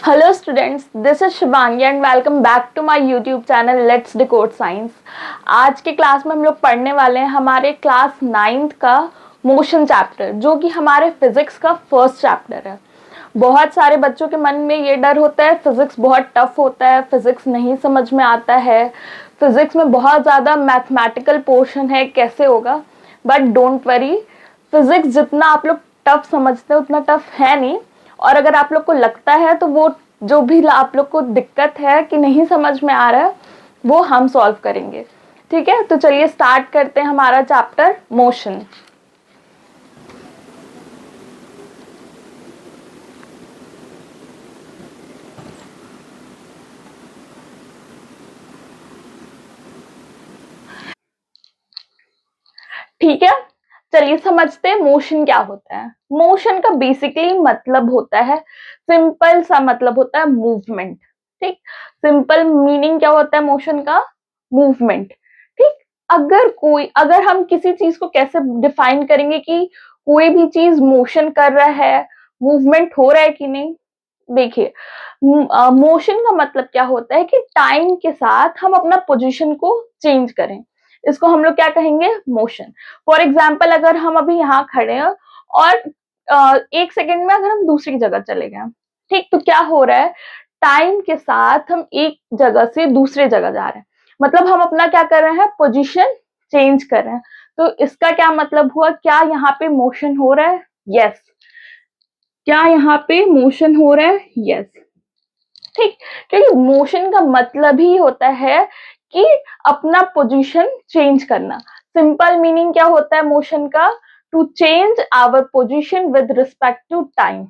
Hello students, this is Shivangi and welcome back to my YouTube channel Let's Decode Science। आज के class में हम लोग पढ़ने वाले हैं हमारे क्लास 9th का मोशन चैप्टर, जो कि हमारे फिजिक्स का फर्स्ट चैप्टर है। बहुत सारे बच्चों के मन में ये डर होता है फिजिक्स बहुत टफ होता है, फिजिक्स नहीं समझ में आता है, फिजिक्स में बहुत ज़्यादा मैथमेटिकल पोर्शन है, कैसे होगा। बट डोंट वरी, फिजिक्स जितना आप लोग टफ समझते हैं उतना टफ है नहीं। और अगर आप लोग को लगता है तो वो जो भी आप लोग को दिक्कत है कि नहीं समझ में आ रहा है वो हम सॉल्व करेंगे। ठीक है, तो चलिए स्टार्ट करते हैं हमारा चैप्टर मोशन। ठीक है, चलिए समझते हैं मोशन क्या होता है। मोशन का बेसिकली मतलब होता है, सिंपल सा मतलब होता है मूवमेंट। ठीक, सिंपल मीनिंग क्या होता है मोशन का? मूवमेंट। ठीक, अगर हम किसी चीज को कैसे डिफाइन करेंगे कि कोई भी चीज मोशन कर रहा है, मूवमेंट हो रहा है कि नहीं। देखिए, मोशन का मतलब क्या होता है कि टाइम के साथ हम अपना पोजीशन को चेंज करें, इसको हम लोग क्या कहेंगे? मोशन। फॉर एग्जाम्पल, अगर हम अभी यहाँ खड़े हैं और एक सेकेंड में अगर हम दूसरी जगह चले गए, ठीक, तो क्या हो रहा है? टाइम के साथ हम एक जगह से दूसरे जगह जा रहे हैं, मतलब हम अपना क्या कर रहे हैं? पोजीशन चेंज कर रहे हैं। तो इसका क्या मतलब हुआ? क्या यहाँ पे मोशन हो रहा है? यस। क्या यहाँ पे मोशन हो रहा है? यस। ठीक, क्योंकि मोशन का मतलब ही होता है कि अपना पोजीशन चेंज करना। सिंपल मीनिंग क्या होता है मोशन का? To change our position with respect to time.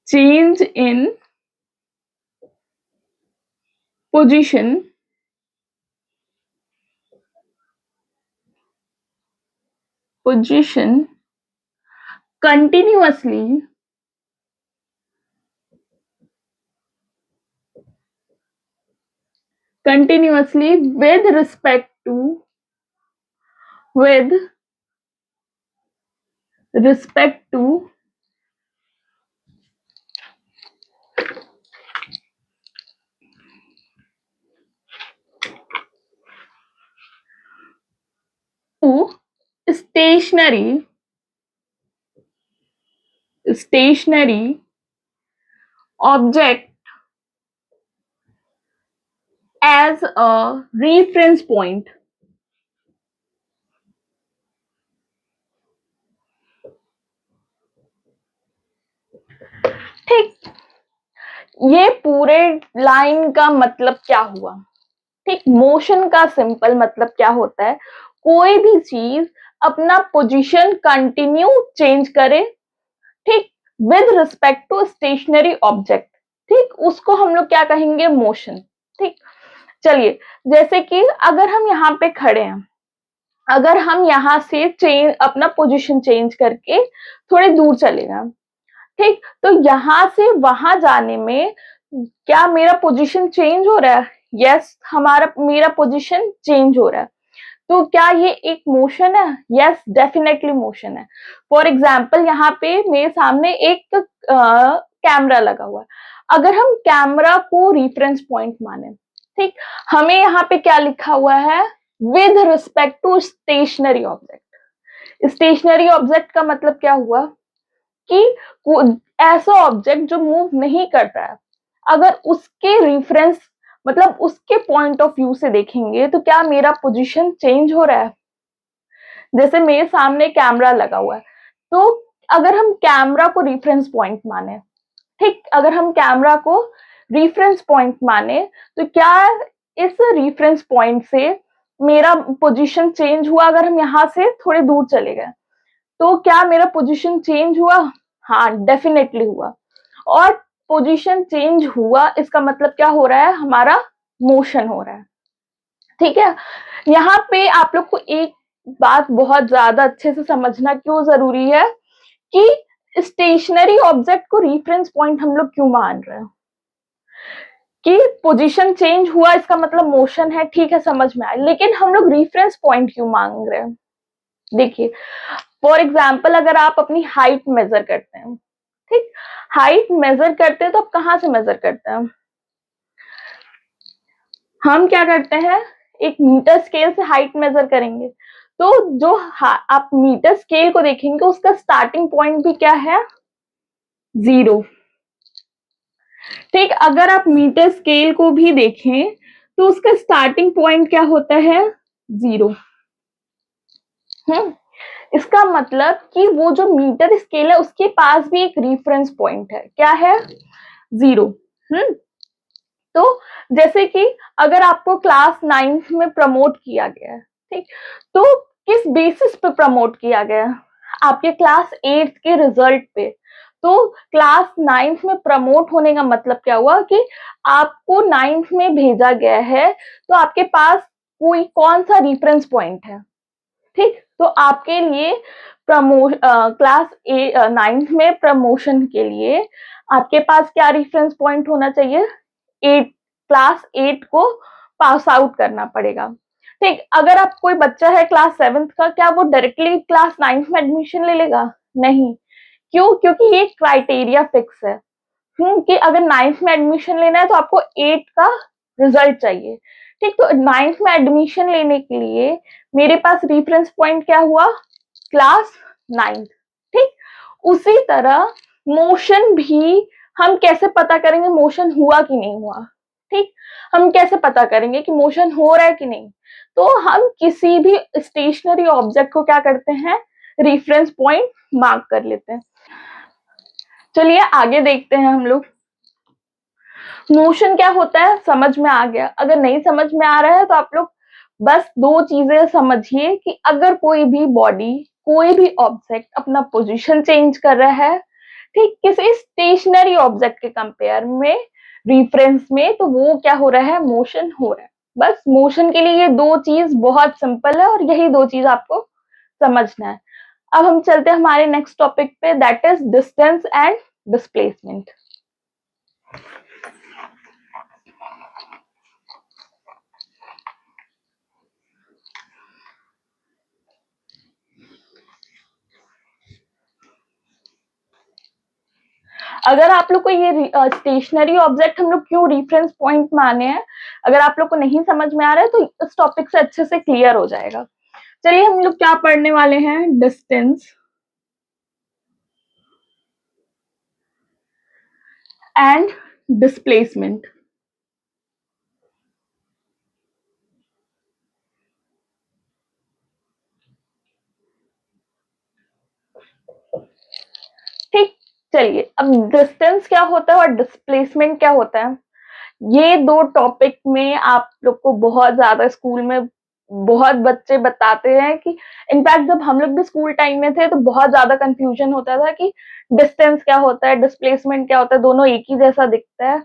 Change in position continuously with respect to stationary object as a reference point। ठीक, ये पूरे लाइन का मतलब क्या हुआ? ठीक, मोशन का सिंपल मतलब क्या होता है? कोई भी चीज अपना पोजीशन कंटिन्यू चेंज करे, ठीक, with respect to stationary object. ठीक, उसको हम लोग क्या कहेंगे? मोशन। ठीक, चलिए, जैसे कि अगर हम यहाँ पे खड़े हैं, अगर हम यहाँ से चेंज अपना पोजीशन चेंज करके थोड़े दूर चले गए, ठीक, तो यहाँ से वहां जाने में क्या मेरा पोजीशन चेंज हो रहा है? यस, मेरा पोजीशन चेंज हो रहा है। तो क्या ये एक मोशन है? यस, डेफिनेटली मोशन है। फॉर एग्जाम्पल, यहाँ पे मेरे सामने एक कैमरा लगा हुआ है। अगर हम कैमरा को रेफरेंस पॉइंट माने, ठीक, हमें यहाँ पे क्या लिखा हुआ है? With respect to stationary object. Stationary object का मतलब क्या हुआ? कि ऐसा ऑब्जेक्ट जो मूव नहीं कर रहा है, अगर उसके रेफरेंस मतलब उसके पॉइंट ऑफ व्यू से देखेंगे तो क्या मेरा पोजीशन चेंज हो रहा है? जैसे मेरे सामने कैमरा लगा हुआ है, तो अगर हम कैमरा को रेफरेंस पॉइंट माने, ठीक, अगर हम कैमरा को रेफरेंस पॉइंट माने तो क्या इस रेफरेंस पॉइंट से मेरा पोजीशन चेंज हुआ? अगर हम यहाँ से थोड़े दूर चले गए तो क्या मेरा पोजीशन चेंज हुआ? हाँ, डेफिनेटली हुआ। और पोजीशन चेंज हुआ, इसका मतलब क्या हो रहा है? हमारा मोशन हो रहा है। ठीक है, यहाँ पे आप लोग को एक बात बहुत ज्यादा अच्छे से समझना क्यों जरूरी है कि स्टेशनरी ऑब्जेक्ट को रेफरेंस पॉइंट हम लोग क्यों मान रहे हैं। कि पोजीशन चेंज हुआ इसका मतलब मोशन है, ठीक है, समझ में आया, लेकिन हम लोग रेफरेंस पॉइंट क्यों मांग रहे हैं? देखिए, फॉर एग्जाम्पल अगर आप अपनी हाइट मेजर करते हैं, ठीक, हाइट मेजर करते हैं तो आप कहाँ से मेजर करते हैं? हम क्या करते हैं, एक मीटर स्केल से हाइट मेजर करेंगे। तो जो आप मीटर स्केल को देखेंगे उसका स्टार्टिंग पॉइंट भी क्या है, 0। ठीक, अगर आप मीटर स्केल को भी देखें तो उसका स्टार्टिंग पॉइंट क्या होता है, 0। इसका मतलब कि वो जो मीटर स्केल है उसके पास भी एक रेफरेंस पॉइंट है, क्या है, 0। तो जैसे कि अगर आपको क्लास 9th में प्रमोट किया गया है, ठीक, तो किस बेसिस पे प्रमोट किया गया, आपके क्लास 8th के रिजल्ट पे। तो क्लास 9th में प्रमोट होने का मतलब क्या हुआ कि आपको 9th में भेजा गया है, तो आपके पास कोई कौन सा रेफरेंस पॉइंट है, ठीक। तो आपके लिए क्लास 9th में प्रमोशन के लिए आपके पास क्या रेफरेंस पॉइंट होना चाहिए, 8, क्लास 8 को पास आउट करना पड़ेगा, ठीक। अगर आप कोई बच्चा है क्लास 7th का, क्या वो डायरेक्टली क्लास 9th में एडमिशन ले लेगा, नहीं। क्यों, क्योंकि ये क्राइटेरिया फिक्स है, कि अगर 9th में एडमिशन लेना है तो आपको 8 का रिजल्ट चाहिए, ठीक। तो 9th में एडमिशन लेने के लिए मेरे पास रेफरेंस पॉइंट क्या हुआ, क्लास 9th, ठीक। उसी तरह मोशन भी हम कैसे पता करेंगे मोशन हुआ कि नहीं हुआ, ठीक। हम कैसे पता करेंगे कि मोशन हो रहा है कि नहीं, तो हम किसी भी स्टेशनरी ऑब्जेक्ट को क्या करते हैं, रेफरेंस पॉइंट मार्क कर लेते हैं। चलिए आगे देखते हैं हम लोग। मोशन क्या होता है समझ में आ गया, अगर नहीं समझ में आ रहा है तो आप लोग बस दो चीजें समझिए कि अगर कोई भी बॉडी, कोई भी ऑब्जेक्ट अपना पोजीशन चेंज कर रहा है, ठीक, किसी स्टेशनरी ऑब्जेक्ट के कंपेयर में, रिफरेंस में, तो वो क्या हो रहा है, मोशन हो रहा है। बस मोशन के लिए ये दो चीज बहुत सिंपल है और यही दो चीज आपको समझना है। अब हम चलते हैं हमारे नेक्स्ट टॉपिक पे, that is distance and displacement. अगर आप लोग को ये स्टेशनरी ऑब्जेक्ट हम लोग क्यों रेफरेंस पॉइंट माने हैं, अगर आप लोग को नहीं समझ में आ रहा है तो इस टॉपिक से अच्छे से क्लियर हो जाएगा। चलिए हम लोग क्या पढ़ने वाले हैं, डिस्टेंस एंड डिस्प्लेसमेंट। ठीक, चलिए अब डिस्टेंस क्या होता है और डिस्प्लेसमेंट क्या होता है, ये दो टॉपिक में आप लोग को बहुत ज्यादा स्कूल में बहुत बच्चे बताते हैं कि इनफैक्ट जब हम लोग भी स्कूल टाइम में थे तो बहुत ज्यादा कंफ्यूजन होता था कि डिस्टेंस क्या होता है, डिस्प्लेसमेंट क्या होता है, दोनों एक ही जैसा दिखता है,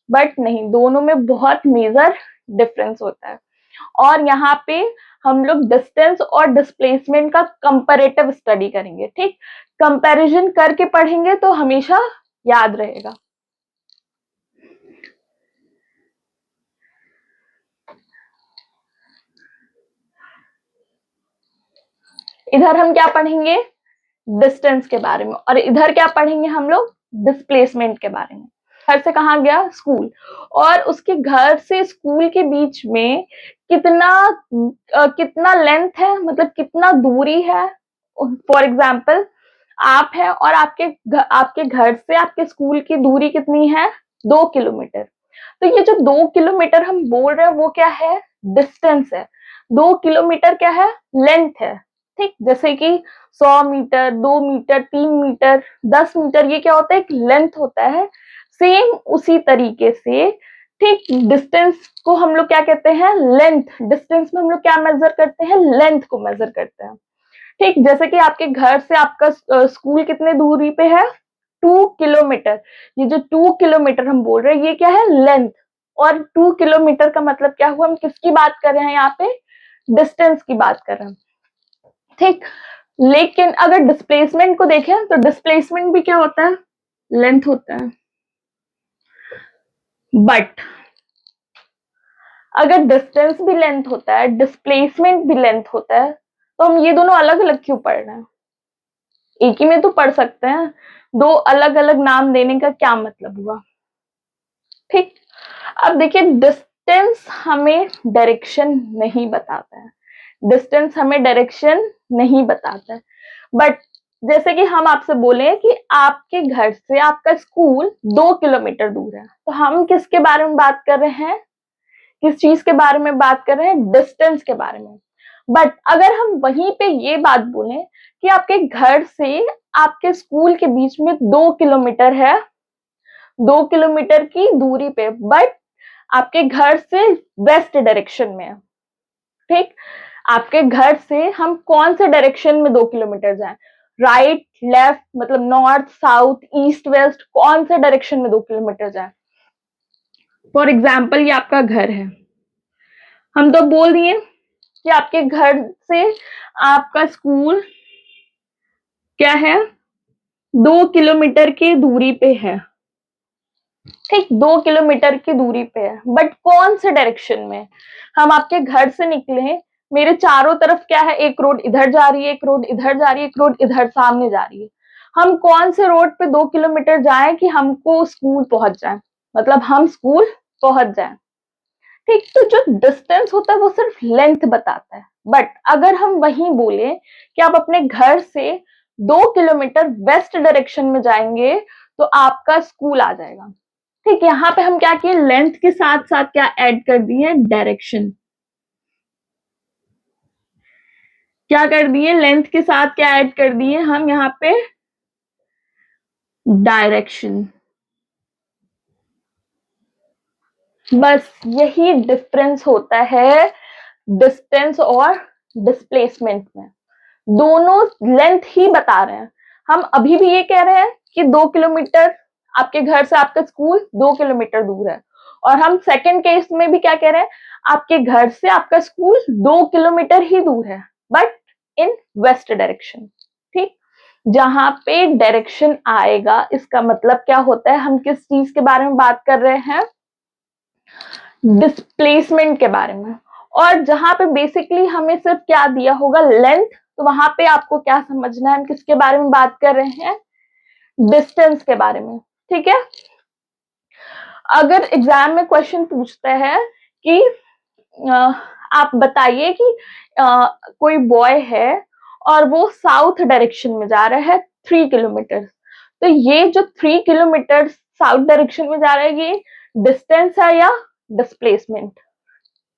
बट नहीं, दोनों में बहुत मेजर डिफरेंस होता है। और यहाँ पे हम लोग डिस्टेंस और डिस्प्लेसमेंट का कंपैरेटिव स्टडी करेंगे, ठीक, कंपैरिजन करके पढ़ेंगे तो हमेशा याद रहेगा। इधर हम क्या पढ़ेंगे, डिस्टेंस के बारे में, और इधर क्या पढ़ेंगे हम लोग, डिस्प्लेसमेंट के बारे में। घर से कहाँ गया, स्कूल, और उसके घर से स्कूल के बीच में कितना कितना लेंथ है, मतलब कितना दूरी है। फॉर एग्जाम्पल आप है और आपके घर से आपके स्कूल की दूरी कितनी है, 2 किलोमीटर। तो ये जो 2 किलोमीटर हम बोल रहे हैं वो क्या है, डिस्टेंस है। 2 किलोमीटर क्या है, लेंथ है, ठीक। जैसे कि 100 मीटर, 2 मीटर, 3 मीटर, 10 मीटर, ये क्या होता है, एक लेंथ होता है। सेम उसी तरीके से, ठीक, डिस्टेंस को हम लोग क्या कहते हैं, लेंथ। डिस्टेंस में हम लोग क्या मेजर करते हैं, लेंथ को मेजर करते हैं, ठीक। जैसे कि आपके घर से आपका स्कूल कितने दूरी पे है, 2 किलोमीटर। ये जो 2 किलोमीटर हम बोल रहे हैं ये क्या है, लेंथ। और 2 किलोमीटर का मतलब क्या हुआ, हम किसकी बात कर रहे हैं यहाँ पे, डिस्टेंस की बात कर रहे हैं, ठीक। लेकिन अगर डिस्प्लेसमेंट को देखें तो डिस्प्लेसमेंट भी क्या होता है, लेंथ होता है। बट अगर डिस्टेंस भी लेंथ होता है, डिस्प्लेसमेंट भी लेंथ होता है, तो हम ये दोनों अलग अलग क्यों पढ़ रहे हैं, एक ही में तो पढ़ सकते हैं, दो अलग अलग नाम देने का क्या मतलब हुआ। ठीक, अब देखिए डिस्टेंस हमें डायरेक्शन नहीं बताता है, डिस्टेंस हमें डायरेक्शन नहीं बताता है, बट जैसे कि हम आपसे बोले कि आपके घर से आपका स्कूल 2 किलोमीटर दूर है, तो हम किसके बारे में बात कर रहे हैं, किस चीज के बारे में बात कर रहे हैं, डिस्टेंस के बारे में। बट अगर हम वहीं पे ये बात बोलें कि आपके घर से आपके स्कूल के बीच में 2 किलोमीटर है, 2 किलोमीटर की दूरी पे, बट आपके घर से वेस्ट डायरेक्शन में है। ठीक, आपके घर से हम कौन से डायरेक्शन में 2 किलोमीटर जाएं, राइट लेफ्ट, मतलब नॉर्थ साउथ ईस्ट वेस्ट, कौन से डायरेक्शन में 2 किलोमीटर जाएं। फॉर एग्जाम्पल ये आपका घर है, हम तो बोल दिए कि आपके घर से आपका स्कूल क्या है, 2 किलोमीटर की दूरी पे है। ठीक, 2 किलोमीटर की दूरी पे है, बट कौन से डायरेक्शन में, हम आपके घर से निकले, मेरे चारों तरफ क्या है, एक रोड इधर जा रही है, एक रोड इधर जा रही है, एक रोड इधर सामने जा रही है, हम कौन से रोड पे 2 किलोमीटर जाएं कि हमको स्कूल पहुंच जाए, मतलब हम स्कूल पहुंच जाए। ठीक, तो जो डिस्टेंस होता है वो सिर्फ लेंथ बताता है, बट अगर हम वहीं बोले कि आप अपने घर से 2 किलोमीटर वेस्ट डायरेक्शन में जाएंगे तो आपका स्कूल आ जाएगा। ठीक, यहाँ पे हम क्या किए, लेंथ के साथ साथ क्या ऐड कर दिए, डायरेक्शन। क्या कर दिए, लेंथ के साथ क्या ऐड कर दिए हम यहाँ पे, डायरेक्शन। बस यही डिफरेंस होता है डिस्टेंस और डिस्प्लेसमेंट में, दोनों लेंथ ही बता रहे हैं। हम अभी भी ये कह रहे हैं कि 2 किलोमीटर, आपके घर से आपका स्कूल 2 किलोमीटर दूर है, और हम सेकंड केस में भी क्या कह रहे हैं, आपके घर से आपका स्कूल 2 किलोमीटर ही दूर है, बट इन वेस्ट डायरेक्शन। ठीक, जहां पे डायरेक्शन आएगा इसका मतलब क्या होता है, हम किस चीज के बारे में बात कर रहे हैं, डिस्प्लेसमेंट के बारे में। और जहां पे बेसिकली हमें सिर्फ क्या दिया होगा, लेंथ, तो वहां पे आपको क्या समझना है, हम किसके बारे में बात कर रहे हैं, डिस्टेंस के बारे में। ठीक है, अगर एग्जाम में क्वेश्चन पूछता है कि आप बताइए कि कोई बॉय है और वो साउथ डायरेक्शन में जा रहा है 3 किलोमीटर, तो ये जो 3 किलोमीटर साउथ डायरेक्शन में जा रहा है ये डिस्टेंस है या डिस्प्लेसमेंट।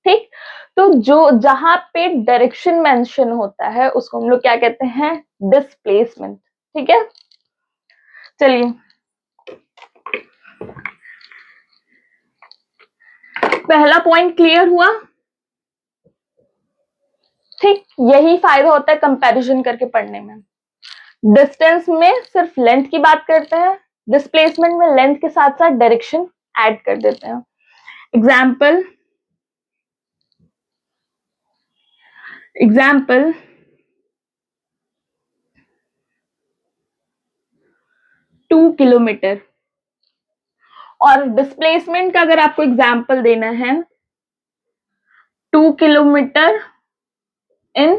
ठीक, तो जो जहां पे डायरेक्शन मेंशन होता है उसको हम लोग क्या कहते हैं, डिस्प्लेसमेंट। ठीक है, चलिए पहला पॉइंट क्लियर हुआ। ठीक, यही फायदा होता है कंपैरिजन करके पढ़ने में, डिस्टेंस में सिर्फ लेंथ की बात करते हैं, डिस्प्लेसमेंट में लेंथ के साथ साथ डायरेक्शन ऐड कर देते हैं। एग्जाम्पल, एग्जाम्पल 2 किलोमीटर, और डिस्प्लेसमेंट का अगर आपको एग्जाम्पल देना है, 2 किलोमीटर इन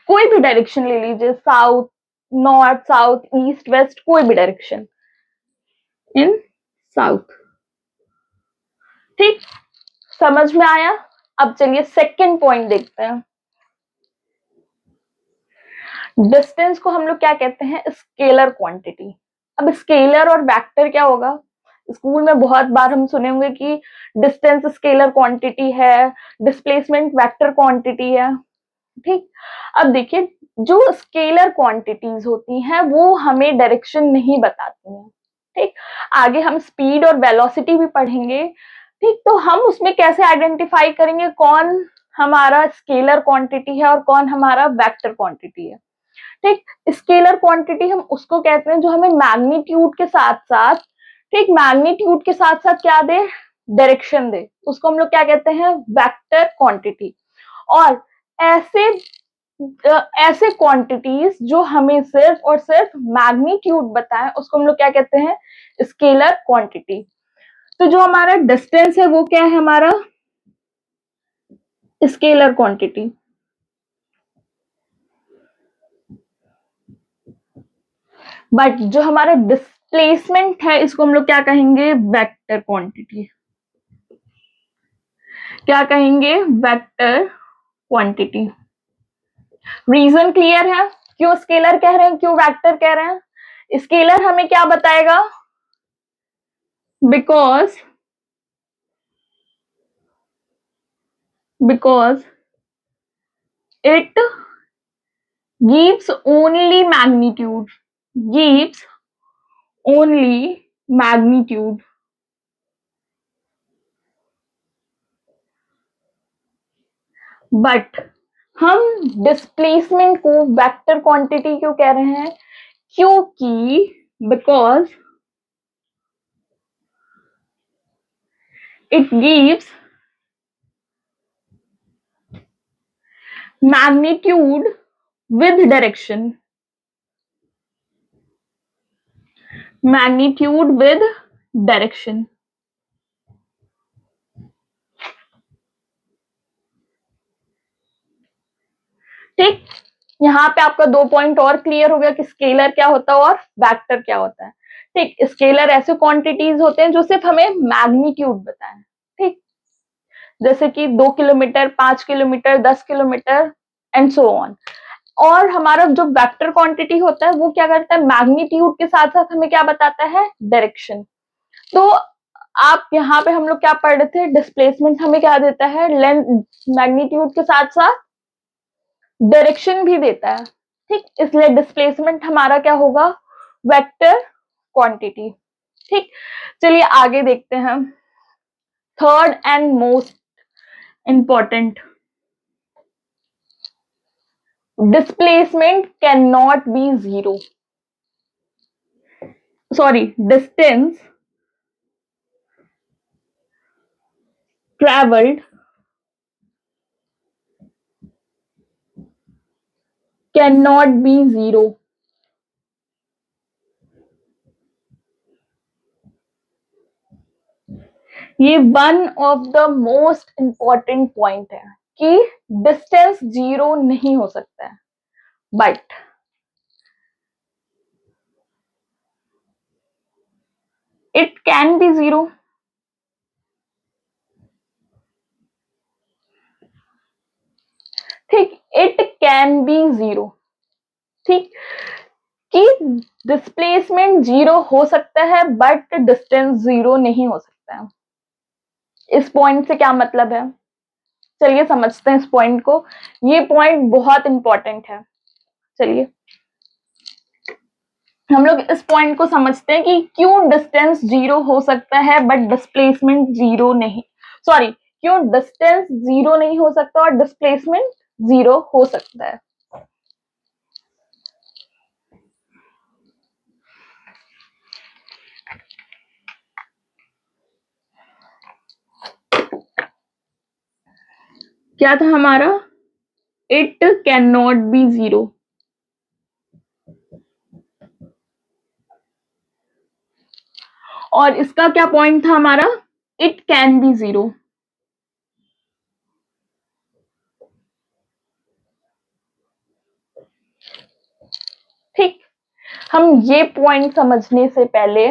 कोई भी डायरेक्शन ले लीजिए, south north south east west, कोई भी डायरेक्शन इन साउथ। ठीक, समझ में आया। अब चलिए सेकंड पॉइंट देखते हैं, डिस्टेंस को हम लोग क्या कहते हैं, स्केलर क्वांटिटी। अब स्केलर और वेक्टर क्या होगा, स्कूल में बहुत बार हम सुने होंगे कि डिस्टेंस स्केलर क्वांटिटी है, डिस्प्लेसमेंट वेक्टर क्वांटिटी है। ठीक, अब देखिए जो स्केलर क्वांटिटीज होती हैं वो हमें डायरेक्शन नहीं बताती हैं। ठीक, आगे हम स्पीड और वेलोसिटी भी पढ़ेंगे। ठीक, तो हम उसमें कैसे आइडेंटिफाई करेंगे कौन हमारा स्केलर क्वांटिटी है और कौन हमारा वेक्टर क्वांटिटी है। ठीक, स्केलर क्वांटिटी हम उसको कहते हैं जो हमें मैग्नीट्यूड के साथ साथ, ठीक, मैग्नीट्यूड के साथ साथ क्या दे, डायरेक्शन दे, उसको हम लोग क्या कहते हैं, वेक्टर क्वांटिटी। और ऐसे ऐसे क्वांटिटीज जो हमें सिर्फ और सिर्फ मैग्नीट्यूड बताएं उसको हम लोग क्या कहते हैं, स्केलर क्वांटिटी। तो जो हमारा डिस्टेंस है वो क्या है, हमारा स्केलर क्वांटिटी। बट जो हमारा डिस्प्लेसमेंट है इसको हम लोग क्या कहेंगे, वेक्टर क्वांटिटी। क्या कहेंगे, वेक्टर क्वांटिटी। रीजन क्लियर है, क्यों स्केलर कह रहे हैं, क्यों वेक्टर कह रहे हैं। स्केलर हमें क्या बताएगा, because it gives only magnitude, gives only magnitude, but हम डिस्प्लेसमेंट को वेक्टर क्वांटिटी क्यों कह रहे हैं, क्योंकि because it gives magnitude with direction, magnitude with direction. ठीक, यहाँ पे आपका 2 पॉइंट और क्लियर हो गया कि स्केलर क्या होता है और वेक्टर क्या होता है। ठीक, स्केलर ऐसे क्वांटिटीज होते हैं जो सिर्फ हमें मैग्नीट्यूड बताएं। ठीक, जैसे कि 2 kilometre, 5 kilometre, 10 kilometre and so on. और हमारा जो वेक्टर क्वांटिटी होता है वो क्या करता है, मैग्नीट्यूड के साथ साथ हमें क्या बताता है, डायरेक्शन। तो आप यहाँ पे हम लोग क्या पढ़ रहे थे, डिस्प्लेसमेंट हमें क्या देता है, लेंथ, मैग्नीट्यूड के साथ साथ डायरेक्शन भी देता है। ठीक, इसलिए डिस्प्लेसमेंट हमारा क्या होगा, वेक्टर क्वांटिटी। ठीक, चलिए आगे देखते हैं। Third and most important, displacement can not be zero, sorry, distance travelled can not be zero. ये one of the most important point है कि डिस्टेंस जीरो नहीं हो सकता है, but it can be zero. ठीक, इट कैन बी जीरो। ठीक, कि डिस्प्लेसमेंट जीरो हो सकता है बट डिस्टेंस जीरो नहीं हो सकता है। इस पॉइंट से क्या मतलब है, चलिए समझते हैं इस पॉइंट को। ये पॉइंट बहुत इंपॉर्टेंट है। चलिए हम लोग इस पॉइंट को समझते हैं कि क्यों डिस्टेंस जीरो हो सकता है बट डिस्प्लेसमेंट जीरो नहीं, सॉरी, क्यों डिस्टेंस जीरो नहीं हो सकता और डिस्प्लेसमेंट जीरो हो सकता है। क्या था हमारा, it can not be zero. और इसका क्या पॉइंट था हमारा, इट कैन बी जीरो। ठीक, हम ये पॉइंट समझने से पहले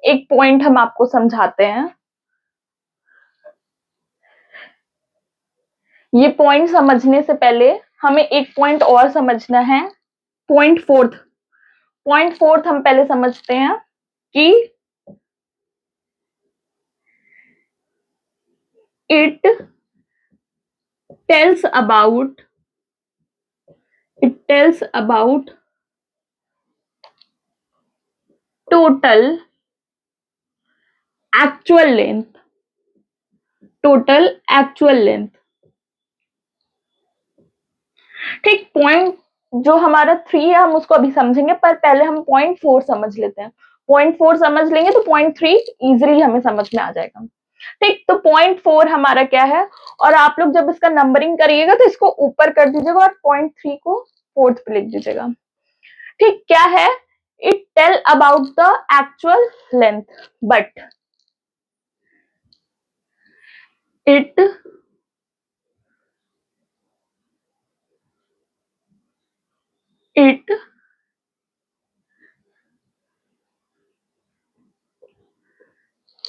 एक पॉइंट हम आपको समझाते हैं। ये पॉइंट समझने से पहले हमें एक पॉइंट और समझना है, पॉइंट फोर्थ हम पहले समझते हैं कि it tells about total actual length, ठीक, पॉइंट जो हमारा 3 है हम उसको अभी समझेंगे, पर पहले हम पॉइंट 4 समझ लेते हैं। पॉइंट 4 समझ लेंगे तो पॉइंट 3 इजिली हमें समझ में आ जाएगा। ठीक, तो पॉइंट 4 हमारा क्या है, और आप लोग जब इसका नंबरिंग करिएगा तो इसको ऊपर कर दीजिएगा और पॉइंट 3 को फोर्थ पे लिख दीजिएगा। ठीक, क्या है, it tell about the actual length but it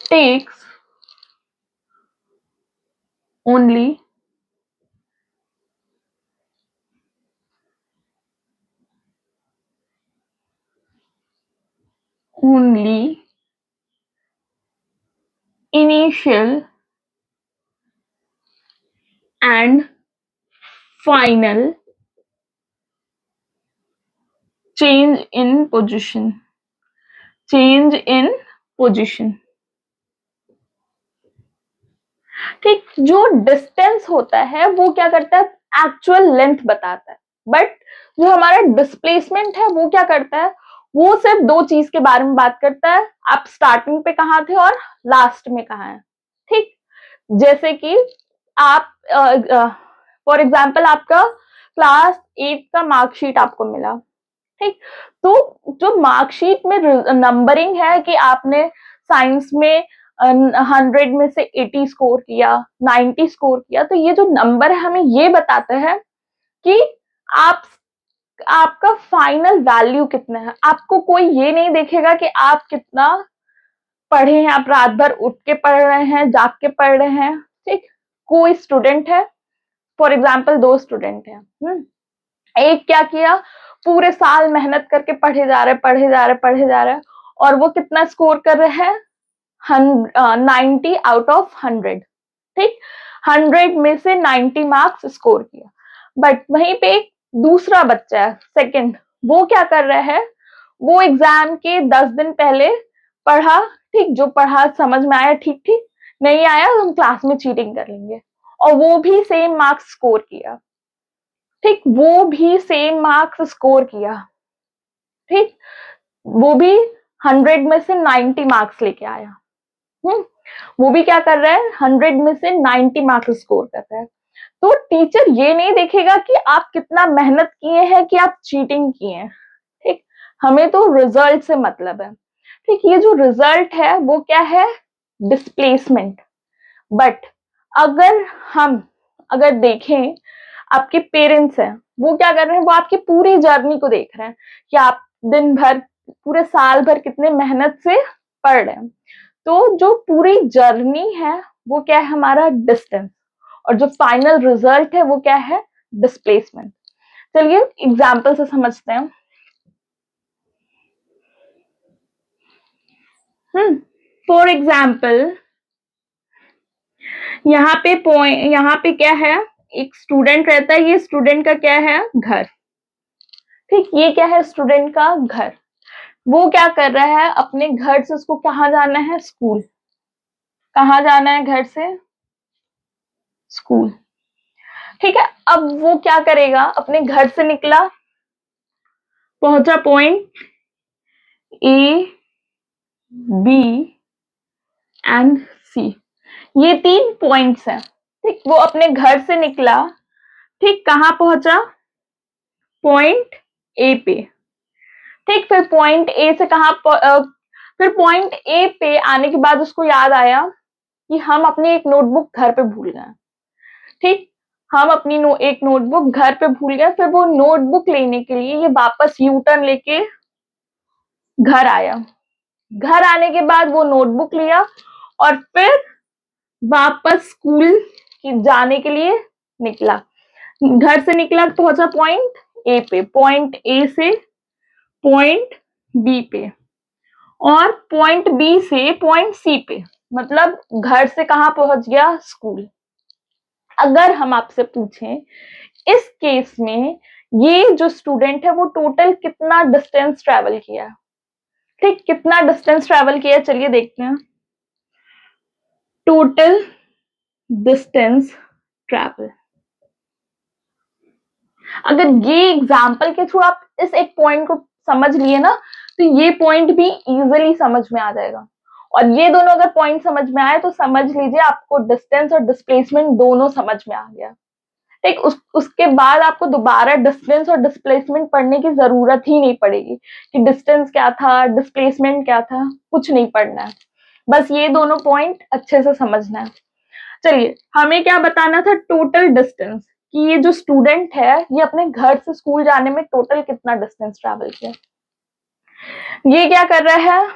takes only initial and final change in position. change in position ठीक, जो डिस्टेंस होता है वो क्या करता है, एक्चुअल लेंथ बताता है, बट जो हमारा डिस्प्लेसमेंट है वो क्या करता है, वो सिर्फ दो चीज के बारे में बात करता है, आप स्टार्टिंग पे कहाँ थे और लास्ट में कहाँ है। ठीक, जैसे कि आप फॉर एग्जाम्पल आपका क्लास 8 का मार्कशीट आपको मिला। ठीक, तो जो मार्कशीट में नंबरिंग है कि आपने साइंस में 100 में से 80 स्कोर किया, 90 स्कोर किया, तो ये जो नंबर है हमें ये बताता है कि आप आपका फाइनल वैल्यू कितना है। आपको कोई ये नहीं देखेगा कि आप कितना पढ़े हैं, आप रात भर उठ के पढ़ रहे हैं, जाग के पढ़ रहे हैं। ठीक, कोई स्टूडेंट है, फॉर एग्जाम्पल 2 स्टूडेंट हैं, एक क्या किया, पूरे साल मेहनत करके पढ़े जा रहे और वो कितना स्कोर कर रहे हैं, 90 आउट ऑफ 100। ठीक, 100 में से 90 मार्क्स स्कोर किया, बट वहीं पे एक दूसरा बच्चा है सेकंड, वो क्या कर रहा है, वो एग्जाम के 10 दिन पहले पढ़ा। ठीक, जो पढ़ा समझ में आया ठीक ठीक, नहीं आया तो हम क्लास में चीटिंग कर लेंगे, और वो भी सेम मार्क्स स्कोर किया। ठीक, वो भी सेम मार्क्स स्कोर किया। ठीक, वो भी 100 में से 90 मार्क्स लेके आया। वो भी क्या कर रहा है, 100 में से 90 मार्क्स स्कोर कर रहा है। तो टीचर ये नहीं देखेगा कि आप कितना मेहनत किए हैं कि आप चीटिंग किए हैं। ठीक, हमें तो रिजल्ट से मतलब है। ठीक, ये जो रिजल्ट है वो क्या है, डिस्प्लेसमेंट। बट अगर हम देखें, आपके पेरेंट्स हैं, वो क्या कर रहे हैं, वो आपकी पूरी जर्नी को देख रहे हैं कि आप दिन भर, पूरे साल भर कितने मेहनत से पढ़ रहे हैं। तो जो पूरी जर्नी है वो क्या है, हमारा डिस्टेंस, और जो फाइनल रिजल्ट है वो क्या है, डिस्प्लेसमेंट। चलिए एग्जाम्पल से समझते हैं। फॉर एग्जाम्पल यहाँ पे क्या है, एक स्टूडेंट रहता है, ये स्टूडेंट का क्या है, घर। ठीक, ये क्या है, स्टूडेंट का घर। वो क्या कर रहा है, अपने घर से उसको कहाँ जाना है, स्कूल। कहाँ जाना है घर से, स्कूल। ठीक है, अब वो क्या करेगा, अपने घर से निकला, पहुंचा पॉइंट ए, बी एंड सी, ये 3 पॉइंट्स हैं। ठीक, वो अपने घर से निकला, ठीक, कहाँ पहुंचा, पॉइंट ए पे। ठीक, फिर पॉइंट ए से फिर पॉइंट ए पे आने के बाद उसको याद आया कि हम अपनी एक नोटबुक घर पे भूल गए। ठीक, हम अपनी एक नोटबुक घर पे भूल गए, फिर वो नोटबुक लेने के लिए ये वापस यू टर्न लेके घर आया। घर आने के बाद वो नोटबुक लिया और फिर वापस स्कूल जाने के लिए निकला। घर से निकला, पहुंचा पॉइंट ए पे, पॉइंट ए से पॉइंट बी पे, और पॉइंट बी से पॉइंट सी पे, मतलब घर से कहां पहुंच गया, स्कूल। अगर हम आपसे पूछें इस केस में ये जो स्टूडेंट है वो टोटल कितना डिस्टेंस ट्रेवल किया, ठीक, कितना डिस्टेंस ट्रेवल किया, चलिए देखते हैं। टोटल डिस्टेंस ट्रेवल, अगर ये एग्जाम्पल के थ्रू आप इस एक पॉइंट को समझ लिए ना, तो ये पॉइंट भी इजीली समझ में आ जाएगा। और ये दोनों अगर पॉइंट समझ में आए तो समझ लीजिए आपको डिस्टेंस और डिस्प्लेसमेंट दोनों समझ में आ गया। ठीक, उसके बाद आपको दोबारा डिस्टेंस और डिस्प्लेसमेंट पढ़ने की जरूरत ही नहीं पड़ेगी कि डिस्टेंस क्या था, डिस्प्लेसमेंट क्या था, कुछ नहीं पढ़ना है, बस ये दोनों पॉइंट अच्छे से समझना है। चलिए, हमें क्या बताना था, टोटल डिस्टेंस, कि ये जो स्टूडेंट है ये अपने घर से स्कूल जाने में टोटल कितना डिस्टेंस ट्रैवल किया। ये क्या कर रहा है,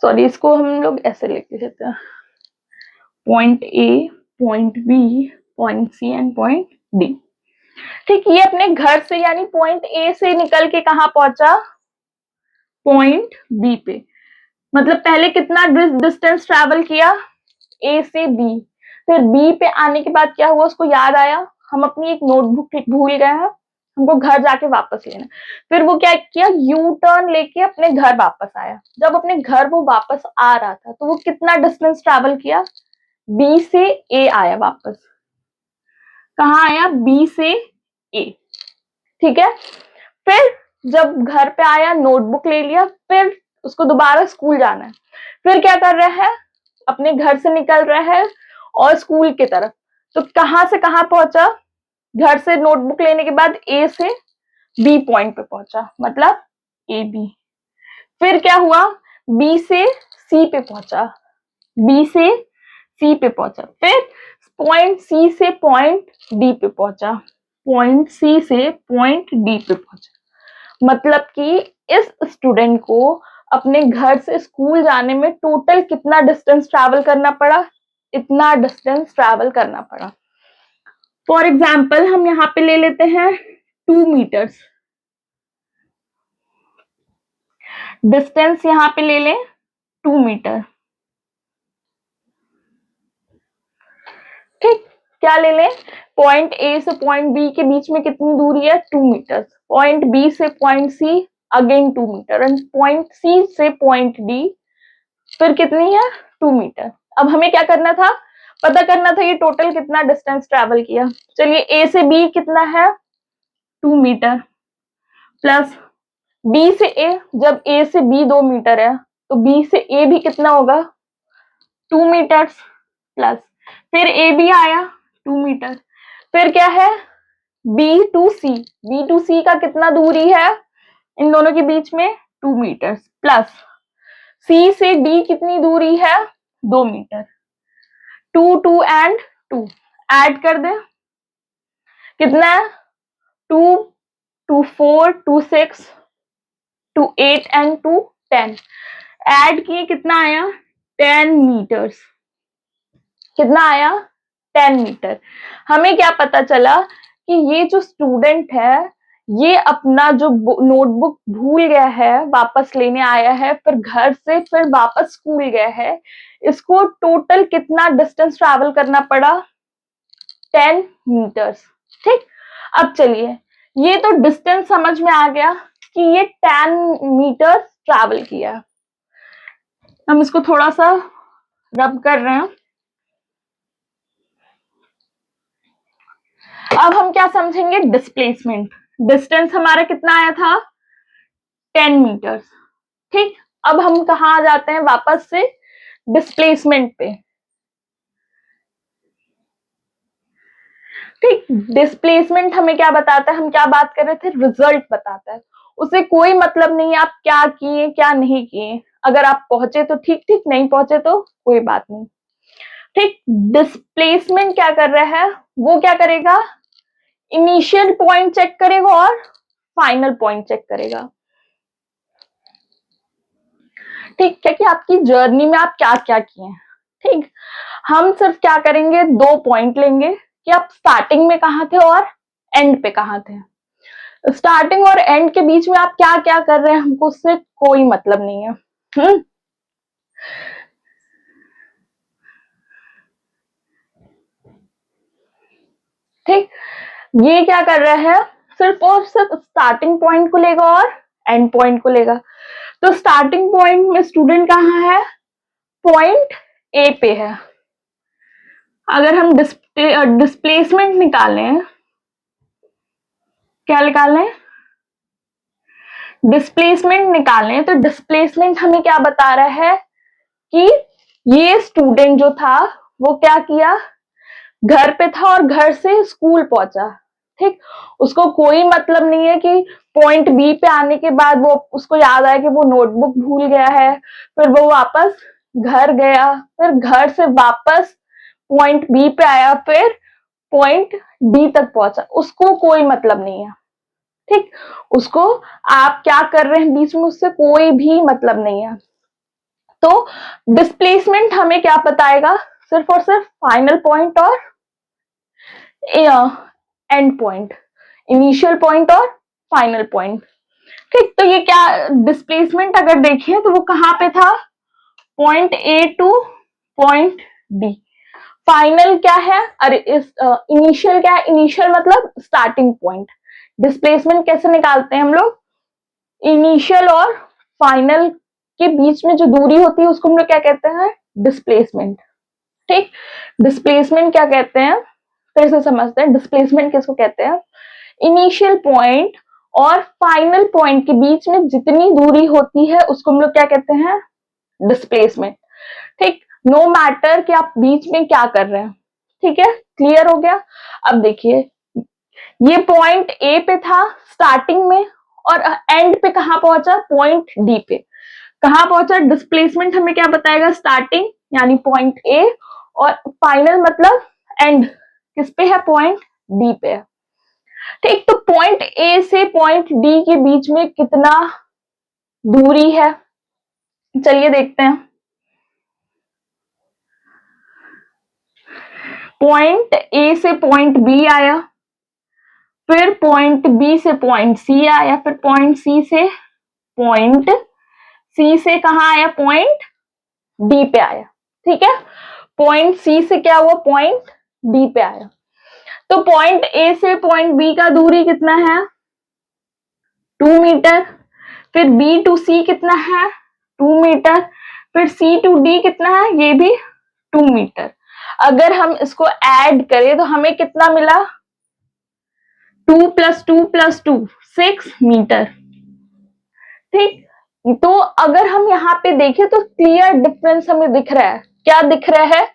सॉरी, इसको हम लोग ऐसे लेके चलते हैं, point A, point B, point C and point D. ठीक, ये अपने घर से यानी पॉइंट ए से निकल के कहाँ पहुंचा, पॉइंट बी पे। मतलब पहले कितना डिस्टेंस ट्रैवल किया, ए से बी, फिर बी पे आने के बाद क्या हुआ, उसको याद आया हम अपनी एक नोटबुक भूल गए हैं, हमको घर जाके वापस लेना। फिर वो क्या किया, यू टर्न लेके अपने घर वापस आया। जब अपने घर वो वापस आ रहा था तो वो कितना डिस्टेंस ट्रैवल किया, बी से ए आया वापस। कहाँ आया, बी से ए। ठीक है, फिर जब घर पे आया, नोटबुक ले लिया, फिर उसको दोबारा स्कूल जाना है। फिर क्या कर रहा है, अपने घर से निकल रहा है और स्कूल की तरफ। तो कहां से कहां पहुंचा, घर से नोटबुक लेने के बाद ए से बी पॉइंट पे पहुंचा, मतलब ए बी। फिर क्या हुआ, बी से सी पे पहुंचा, बी से सी पे पहुंचा, फिर पॉइंट सी से पॉइंट डी पे पहुंचा, पॉइंट सी से पॉइंट डी पे पहुंचा। मतलब कि इस स्टूडेंट को अपने घर से स्कूल जाने में टोटल कितना डिस्टेंस ट्रैवल करना पड़ा, इतना डिस्टेंस ट्रैवल करना पड़ा। फॉर एग्जाम्पल हम यहाँ पे ले लेते हैं 2 मीटर्स, डिस्टेंस यहाँ पे ले लें 2 मीटर। ठीक, क्या ले लें, पॉइंट ए से पॉइंट बी के बीच में कितनी दूरी है, 2 मीटर। पॉइंट बी से point C again 2 metre, and point C से पॉइंट डी फिर कितनी है, 2 मीटर। अब हमें क्या करना था, पता करना था ये टोटल कितना डिस्टेंस ट्रैवल किया। चलिए, ए से बी कितना है, 2 मीटर, प्लस बी से ए, जब ए से बी 2 मीटर है तो बी से ए भी कितना होगा, 2 मीटर्स, प्लस फिर ए बी आया 2 मीटर, फिर क्या है, B to C, B to C का कितना दूरी है इन दोनों के बीच में, 2 मीटर्स, प्लस सी से डी कितनी दूरी है, 2 मीटर। 2 2 एंड 2 ऐड कर दे, कितना है, 2 2 4 2 6 2 8 एंड 2 10, ऐड किए कितना आया, 10 मीटर्स। कितना आया, 10 मीटर। हमें क्या पता चला कि ये जो स्टूडेंट है ये अपना जो नोटबुक भूल गया है, वापस लेने आया है, फिर घर से फिर वापस स्कूल गया है, इसको टोटल कितना डिस्टेंस ट्रैवल करना पड़ा, 10 मीटर्स। ठीक, अब चलिए, ये तो डिस्टेंस समझ में आ गया कि ये 10 मीटर ट्रैवल किया। हम इसको थोड़ा सा रब कर रहे हैं। अब हम क्या समझेंगे, डिस्प्लेसमेंट। डिस्टेंस हमारा कितना आया था, 10 मीटर्स। ठीक, अब हम कहा आ जाते हैं वापस से डिस्प्लेसमेंट पे। ठीक, डिस्प्लेसमेंट हमें क्या बताता है, हम क्या बात कर रहे थे, रिजल्ट बताता है। उसे कोई मतलब नहीं है आप क्या किए क्या नहीं किए, अगर आप पहुंचे तो ठीक ठीक, नहीं पहुंचे तो कोई बात नहीं। ठीक, डिस्प्लेसमेंट क्या कर रहा है, वो क्या करेगा, इनिशियल पॉइंट चेक करेगा और फाइनल पॉइंट चेक करेगा। ठीक है, कि आपकी जर्नी में आप क्या क्या किए। ठीक, हम सिर्फ क्या करेंगे, 2 पॉइंट लेंगे कि आप स्टार्टिंग में कहाँ थे और एंड पे कहाँ थे। स्टार्टिंग और एंड के बीच में आप क्या क्या कर रहे हैं हमको उससे कोई मतलब नहीं है। ठीक, ये क्या कर रहा है, सिर्फ और सिर्फ स्टार्टिंग पॉइंट को लेगा और एंड पॉइंट को लेगा। तो स्टार्टिंग पॉइंट में स्टूडेंट कहाँ है, पॉइंट ए पे है। अगर हम डिस्प्लेसमेंट निकालें, क्या निकालें, डिस्प्लेसमेंट निकालें, तो डिस्प्लेसमेंट हमें क्या बता रहा है कि ये स्टूडेंट जो था वो क्या किया, घर पे था और घर से स्कूल पहुंचा। ठीक, उसको कोई मतलब नहीं है कि पॉइंट बी पे आने के बाद वो उसको याद आया कि वो नोटबुक भूल गया है, फिर वो वापस घर गया, फिर घर से वापस पॉइंट बी पे आया, फिर पॉइंट डी तक पहुंचा, उसको कोई मतलब नहीं है। ठीक, उसको आप क्या कर रहे हैं बीच में उससे कोई भी मतलब नहीं है। तो डिस्प्लेसमेंट हमें क्या बताएगा, सिर्फ और सिर्फ फाइनल पॉइंट और एंड पॉइंट, इनिशियल पॉइंट और फाइनल पॉइंट। ठीक, तो ये क्या डिस्प्लेसमेंट अगर देखें तो वो कहां पे था, point A two point D. Final क्या है, अरे इस इनिशियल क्या है, इनिशियल मतलब स्टार्टिंग पॉइंट। डिस्प्लेसमेंट कैसे निकालते हैं हम लोग, इनिशियल और फाइनल के बीच में जो दूरी होती है उसको हम लोग क्या कहते हैं, डिस्प्लेसमेंट। ठीक, डिस्प्लेसमेंट क्या कहते हैं, फिर से समझते हैं डिस्प्लेसमेंट किसको कहते हैं, इनिशियल पॉइंट और फाइनल पॉइंट के बीच में जितनी दूरी होती है उसको हम लोग क्या कहते हैं, डिस्प्लेसमेंट। ठीक, नो मैटर कि आप बीच में क्या कर रहे हैं। ठीक है, क्लियर हो गया। अब देखिए ये पॉइंट ए पे था स्टार्टिंग में और एंड पे कहां पहुंचा, पॉइंट डी पे कहां पहुंचा। डिस्प्लेसमेंट हमें क्या बताएगा, स्टार्टिंग यानी पॉइंट ए और फाइनल मतलब एंड किस पे है, पॉइंट डी पे है। ठीक, तो पॉइंट ए से पॉइंट डी के बीच में कितना दूरी है, चलिए देखते हैं। पॉइंट ए से पॉइंट बी आया, फिर पॉइंट बी से पॉइंट सी आया, फिर पॉइंट सी से पॉइंट सी से कहा आया, पॉइंट डी पे आया। ठीक है, पॉइंट सी से क्या हुआ, पॉइंट डी पे आया। तो पॉइंट ए से पॉइंट बी का दूरी कितना है, 2 मीटर। फिर बी टू सी कितना है, 2 मीटर। फिर सी टू डी कितना है, ये भी 2 मीटर। अगर हम इसको ऐड करें तो हमें कितना मिला, 2 प्लस 2 प्लस 2 6 मीटर। ठीक, तो अगर हम यहाँ पे देखें तो क्लियर डिफरेंस हमें दिख रहा है। क्या दिख रहा है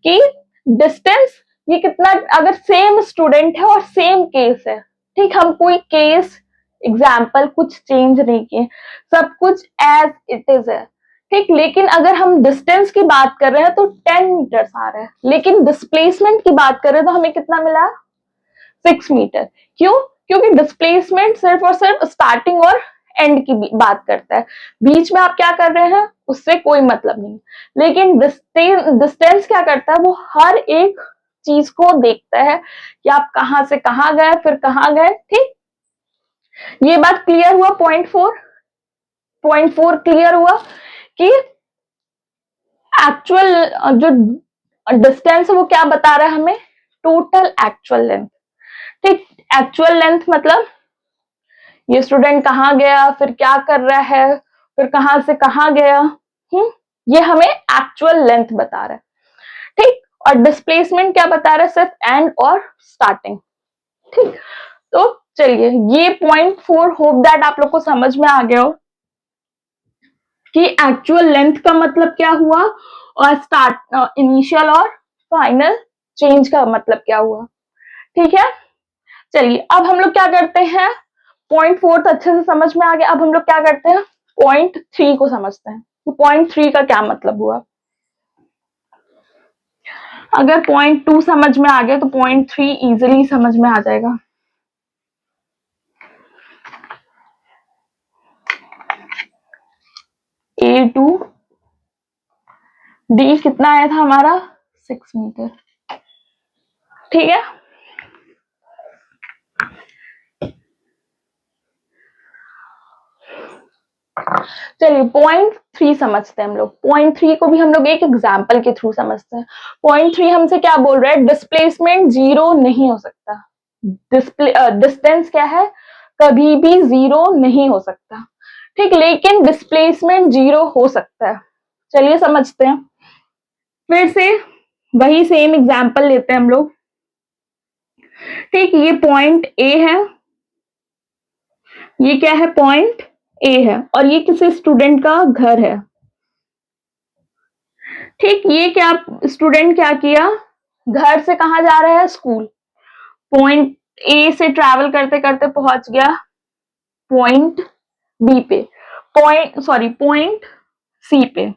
कि डिस्टेंस ये कितना, अगर सेम स्टूडेंट है और सेम केस है, ठीक, हम कोई केस एग्जाम्पल कुछ चेंज नहीं किए, सब कुछ एज इट इज है। ठीक, लेकिन अगर हम डिस्टेंस की बात कर रहे हैं तो 10 मीटर्स आ रहा है, लेकिन डिस्प्लेसमेंट की बात कर रहे हैं तो हमें कितना मिला, 6 मीटर। क्यों, क्योंकि डिस्प्लेसमेंट सिर्फ और सिर्फ स्टार्टिंग और एंड की बात करता है, बीच में आप क्या कर रहे हैं उससे कोई मतलब नहीं। लेकिन डिस्टेंस क्या करता है, वो हर एक चीज को देखता है कि आप कहां से कहां गए फिर कहां गए। ठीक, ये बात क्लियर हुआ। पॉइंट फोर क्लियर हुआ कि एक्चुअल जो डिस्टेंस है वो क्या बता रहा है हमें, टोटल एक्चुअल लेंथ। ठीक, एक्चुअल लेंथ मतलब ये स्टूडेंट कहाँ गया, फिर क्या कर रहा है, फिर कहां से कहां गया, ये हमें एक्चुअल लेंथ बता रहा है। ठीक, और डिस्प्लेसमेंट क्या बता रहा है, सिर्फ एंड और स्टार्टिंग। ठीक, तो चलिए ये पॉइंट 4 होप दैट आप लोग को समझ में आ गया हो कि एक्चुअल लेंथ का मतलब क्या हुआ और स्टार्ट इनिशियल और फाइनल चेंज का मतलब क्या हुआ। ठीक है, चलिए अब हम लोग क्या करते हैं, पॉइंट 4 तो अच्छे से समझ में आ गया। अब हम लोग क्या करते हैं, पॉइंट 3 को समझते हैं कि पॉइंट 3 का क्या मतलब हुआ। अगर पॉइंट 2 समझ में आ गया तो पॉइंट 3 इजिली समझ में आ जाएगा। ए टू डी कितना आया था हमारा, 6 मीटर। ठीक है, चलिए पॉइंट 3 समझते हैं हम लोग। पॉइंट 3 को भी हम लोग एक एग्जाम्पल के थ्रू समझते हैं। पॉइंट 3 हमसे क्या बोल रहा है, डिस्प्लेसमेंट 0 नहीं हो सकता। डिस्टेंस क्या है, कभी भी 0 नहीं हो सकता। ठीक, लेकिन डिस्प्लेसमेंट 0 हो सकता है। चलिए समझते हैं, फिर से वही सेम एग्जाम्पल लेते हैं हम लोग। ठीक, ये पॉइंट ए है, ये क्या है, पॉइंट ए है, और ये किसी स्टूडेंट का घर है। ठीक, ये क्या स्टूडेंट क्या किया, घर से कहा जा रहा है, स्कूल। पॉइंट ए से ट्रैवल करते करते पहुंच गया पॉइंट बी पे, पॉइंट सी पे।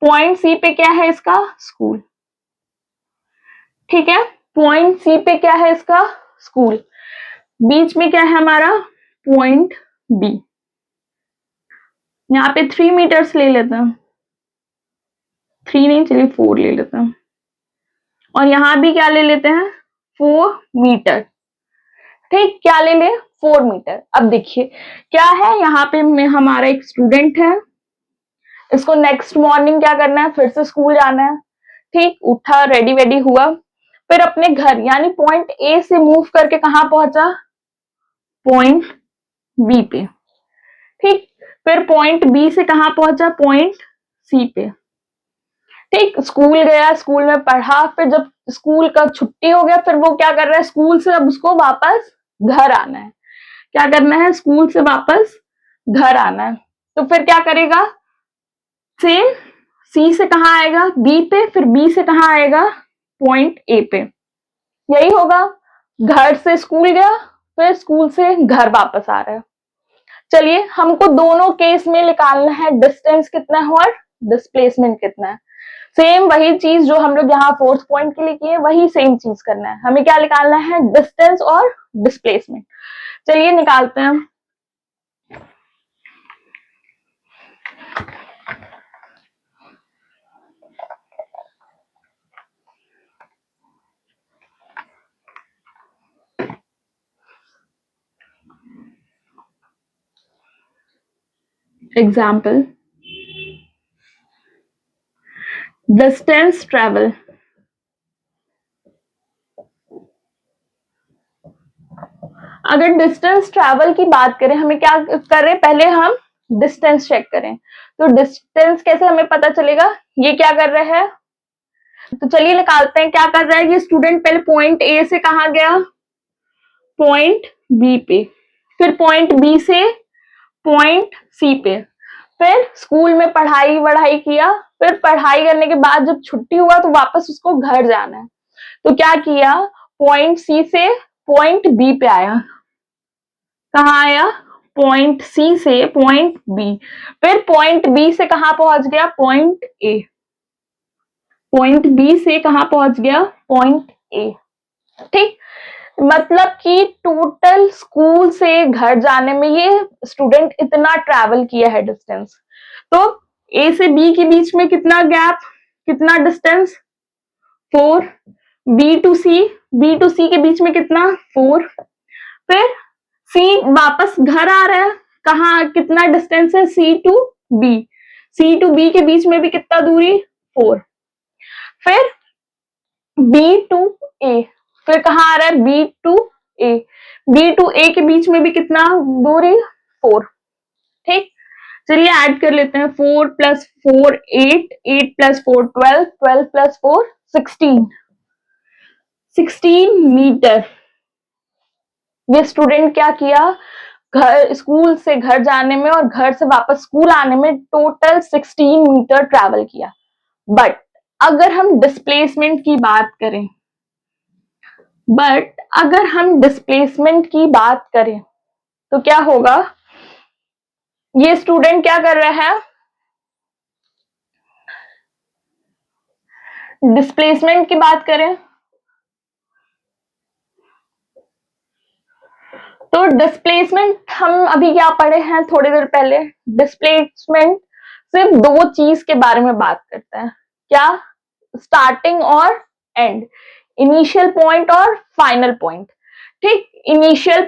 पॉइंट सी पे क्या है इसका, स्कूल। ठीक है, पॉइंट सी पे क्या है इसका, स्कूल। बीच में क्या है हमारा, पॉइंट बी। यहाँ पे 3 मीटर्स ले लेते हैं। 3 नहीं, चलिए 4 ले लेते हैं, और यहाँ भी क्या ले लेते हैं 4 मीटर। ठीक, क्या ले ले 4 मीटर। अब देखिए क्या है, यहाँ पे हमारा एक स्टूडेंट है, इसको नेक्स्ट मॉर्निंग क्या करना है, फिर से स्कूल जाना है। ठीक, उठा, रेडी वेडी हुआ, फिर अपने घर यानी पॉइंट ए से मूव करके कहाँ पहुंचा, पॉइंट बी पे। ठीक, फिर पॉइंट बी से कहाँ पहुंचा, पॉइंट सी पे। ठीक, स्कूल गया, स्कूल में पढ़ा, फिर जब स्कूल का छुट्टी हो गया, फिर वो क्या कर रहा है, स्कूल से अब उसको वापस घर आना है। क्या करना है, स्कूल से वापस घर आना है। तो फिर क्या करेगा, सेम सी से कहाँ आएगा, बी पे, फिर बी से कहाँ आएगा, पॉइंट ए पे। यही होगा, घर से स्कूल गया, फिर स्कूल से घर वापस आ रहा है। चलिए, हमको दोनों केस में निकालना है डिस्टेंस कितना है और डिस्प्लेसमेंट कितना है। सेम वही चीज जो हम लोग यहाँ फोर्थ पॉइंट के लिए किए, वही सेम चीज करना है। हमें क्या निकालना है, डिस्टेंस और डिस्प्लेसमेंट। चलिए निकालते हैं। Example, distance travel. अगर डिस्टेंस ट्रेवल की बात करें, हमें क्या करें, पहले हम डिस्टेंस चेक करें। तो डिस्टेंस कैसे हमें पता चलेगा, ये क्या कर रहा है, तो चलिए निकालते हैं। क्या कर रहा है ये स्टूडेंट, पहले पॉइंट ए से कहाँ गया, पॉइंट बी पे, फिर पॉइंट बी से पॉइंट सी पे, फिर स्कूल में पढ़ाई वढ़ाई किया, फिर पढ़ाई करने के बाद जब छुट्टी हुआ तो वापस उसको घर जाना है। तो क्या किया, पॉइंट सी से पॉइंट बी पे आया। कहाँ आया, पॉइंट सी से पॉइंट बी, फिर पॉइंट बी से कहाँ पहुंच गया, पॉइंट ए। पॉइंट बी से कहाँ पहुंच गया, पॉइंट ए। ठीक, मतलब कि टोटल स्कूल से घर जाने में ये स्टूडेंट इतना ट्रैवल किया है डिस्टेंस। तो ए से बी के बीच में कितना गैप, कितना डिस्टेंस, 4। बी टू सी के बीच में कितना, 4। फिर सी वापस घर आ रहा है, कहाँ, कितना डिस्टेंस है, C to B. C to B के बीच में भी कितना दूरी, 4। फिर बी टू ए, फिर कहाँ आ रहा है, B to A. B to A के बीच में भी कितना दूरी, 4। ठीक, चलिए ऐड कर लेते हैं। 4 प्लस 4 8, 8 प्लस 4 12, 12 प्लस 4 16, 16 मीटर। ये स्टूडेंट क्या किया, घर, स्कूल से घर जाने में और घर से वापस स्कूल आने में टोटल 16 मीटर ट्रैवल किया। बट अगर हम डिस्प्लेसमेंट की बात करें, तो क्या होगा, ये स्टूडेंट क्या कर रहा है, डिस्प्लेसमेंट की बात करें तो डिस्प्लेसमेंट हम अभी क्या पढ़े हैं थोड़ी देर पहले, डिस्प्लेसमेंट सिर्फ 2 चीज के बारे में बात करता है। क्या, स्टार्टिंग और एंड, इनिशियल पॉइंट और फाइनल पॉइंट। ठीक, इनिशियल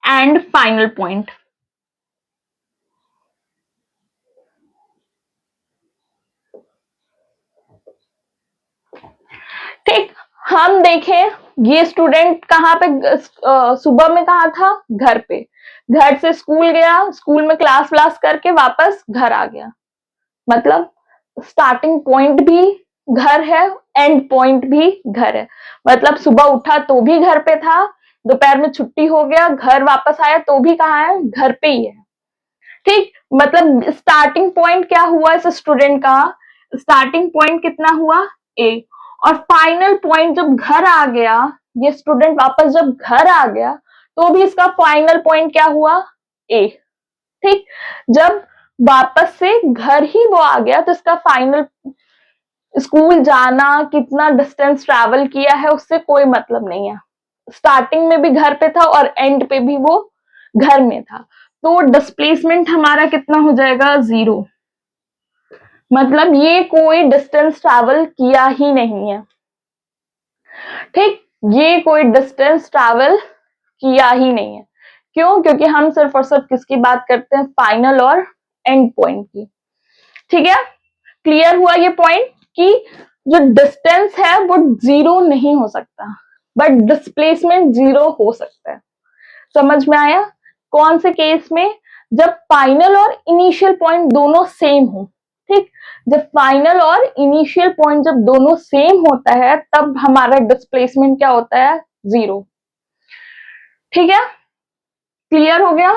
एंड फाइनल पॉइंट। ठीक, हम देखें ये स्टूडेंट कहाँ पे, सुबह में कहाँ था, घर पे, घर से स्कूल गया, स्कूल में क्लास व्लास करके वापस घर आ गया। मतलब स्टार्टिंग पॉइंट भी घर है, एंड पॉइंट भी घर है। मतलब सुबह उठा तो भी घर पे था, दोपहर में छुट्टी हो गया, घर वापस आया तो भी कहाँ है, घर पे ही है। ठीक, मतलब स्टार्टिंग पॉइंट क्या हुआ इस स्टूडेंट का, स्टार्टिंग पॉइंट कितना हुआ, ए, और फाइनल पॉइंट जब घर आ गया, ये स्टूडेंट वापस जब घर आ गया तो भी इसका फाइनल पॉइंट क्या हुआ, ए। ठीक, जब वापस से घर ही वो आ गया तो इसका फाइनल, स्कूल जाना, कितना डिस्टेंस ट्रैवल किया है उससे कोई मतलब नहीं है। स्टार्टिंग में भी घर पे था और एंड पे भी वो घर में था। तो डिस्प्लेसमेंट हमारा कितना हो जाएगा, 0। मतलब ये कोई डिस्टेंस ट्रैवल किया ही नहीं है, ठीक, ये कोई डिस्टेंस ट्रैवल किया ही नहीं है। क्यों? क्योंकि हम सिर्फ और सिर्फ किसकी बात करते हैं, फाइनल और एंड पॉइंट की। ठीक है, क्लियर हुआ ये पॉइंट कि जो डिस्टेंस है वो 0 नहीं हो सकता, बट डिस्प्लेसमेंट 0 हो सकता है। समझ में आया? कौन से केस में? जब फाइनल और इनिशियल पॉइंट दोनों सेम हो, ठीक, जब फाइनल और इनिशियल पॉइंट जब दोनों सेम होता है तब हमारा डिस्प्लेसमेंट क्या होता है, 0। ठीक है, क्लियर हो गया?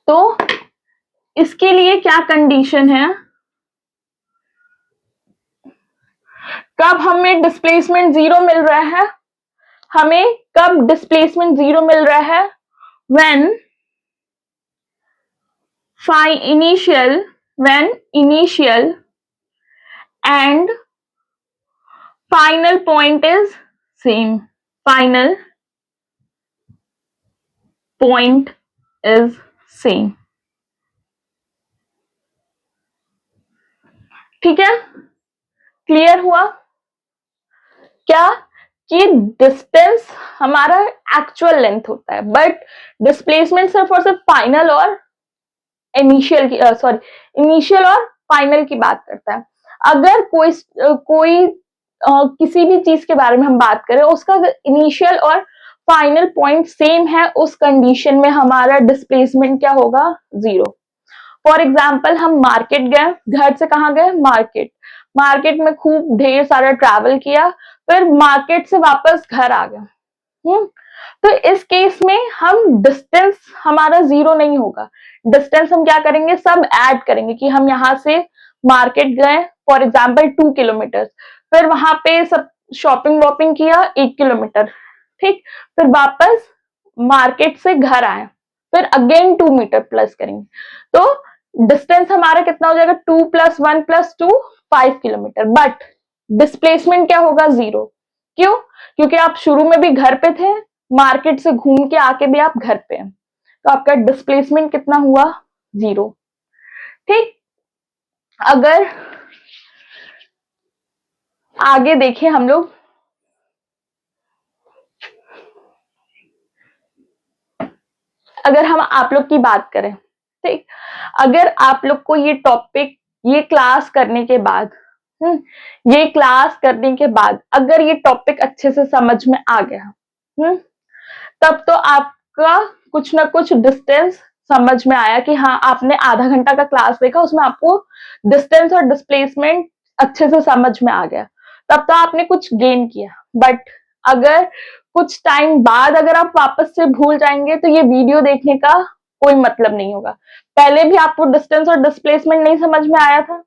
तो इसके लिए क्या कंडीशन है, कब हमें डिस्प्लेसमेंट 0 मिल रहा है, हमें कब डिस्प्लेसमेंट 0 मिल रहा है, when initial and final point is same, final point is same। ठीक है, क्लियर हुआ क्या कि डिस्टेंस हमारा एक्चुअल लेंथ होता है, बट डिस्प्लेसमेंट सिर्फ और सिर्फ फाइनल और इनिशियल की इनिशियल और फाइनल की बात करता है। अगर कोई किसी भी चीज के बारे में हम बात करें, उसका इनिशियल और फाइनल पॉइंट सेम है, उस कंडीशन में हमारा डिस्प्लेसमेंट क्या होगा, 0। फॉर एग्जाम्पल हम मार्केट गए, घर से कहाँ गए, मार्केट, मार्केट में खूब ढेर सारा ट्रैवल किया, फिर मार्केट से वापस घर आ गए। तो इस केस में हम डिस्टेंस हमारा 0 नहीं होगा, डिस्टेंस हम क्या करेंगे, सब ऐड करेंगे कि हम यहाँ से मार्केट गए फॉर एग्जाम्पल 2 किलोमीटर, फिर वहां पे सब शॉपिंग वॉपिंग किया 1 किलोमीटर, ठीक, फिर वापस मार्केट से घर आए, फिर अगेन 2 मीटर प्लस करेंगे, तो डिस्टेंस हमारा कितना हो जाएगा, 2 + 1 + 2 5 किलोमीटर, बट डिस्प्लेसमेंट क्या होगा, 0। क्यों? क्योंकि आप शुरू में भी घर पे थे, मार्केट से घूम के आके भी आप घर पे हैं, तो आपका डिस्प्लेसमेंट कितना हुआ, 0। ठीक, अगर आगे देखें हम लोग, अगर हम आप लोग की बात करें, ठीक, अगर आप लोग को ये टॉपिक, ये क्लास करने के बाद, ये क्लास करने के बाद अगर ये टॉपिक अच्छे से समझ में आ गया, तब तो आपका कुछ ना कुछ डिस्टेंस समझ में आया कि हाँ, आपने आधा घंटा का क्लास देखा, उसमें आपको डिस्टेंस और डिस्प्लेसमेंट अच्छे से समझ में आ गया, तब तो आपने कुछ गेन किया। बट अगर कुछ टाइम बाद अगर आप वापस से भूल जाएंगे तो ये वीडियो देखने का कोई मतलब नहीं होगा। पहले भी आपको डिस्टेंस और डिस्प्लेसमेंट नहीं समझ में आया था,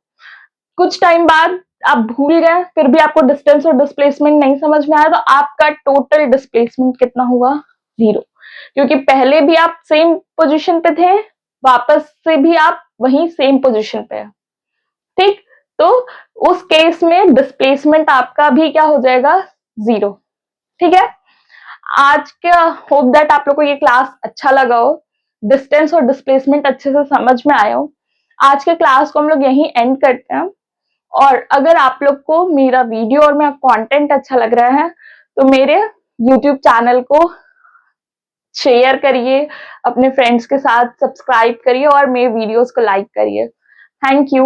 कुछ टाइम बाद आप भूल गए, फिर भी आपको डिस्टेंस और डिस्प्लेसमेंट नहीं समझ में आया, तो आपका टोटल डिस्प्लेसमेंट कितना हुआ, 0। क्योंकि पहले भी आप सेम पोजीशन पे थे, वापस से भी आप वही सेम पोजीशन पे है, ठीक, तो उस केस में डिस्प्लेसमेंट आपका भी क्या हो जाएगा, 0। ठीक है, आज का होप दैट आप लोग को ये क्लास अच्छा लगा हो, डिस्टेंस और डिस्प्लेसमेंट अच्छे से समझ में आया हो। आज के क्लास को हम लोग यहीं एंड करते हैं, और अगर आप लोग को मेरा वीडियो और मेरा कंटेंट अच्छा लग रहा है तो मेरे YouTube चैनल को शेयर करिए, अपने फ्रेंड्स के साथ सब्सक्राइब करिए और मेरे वीडियोस को लाइक करिए। Thank you.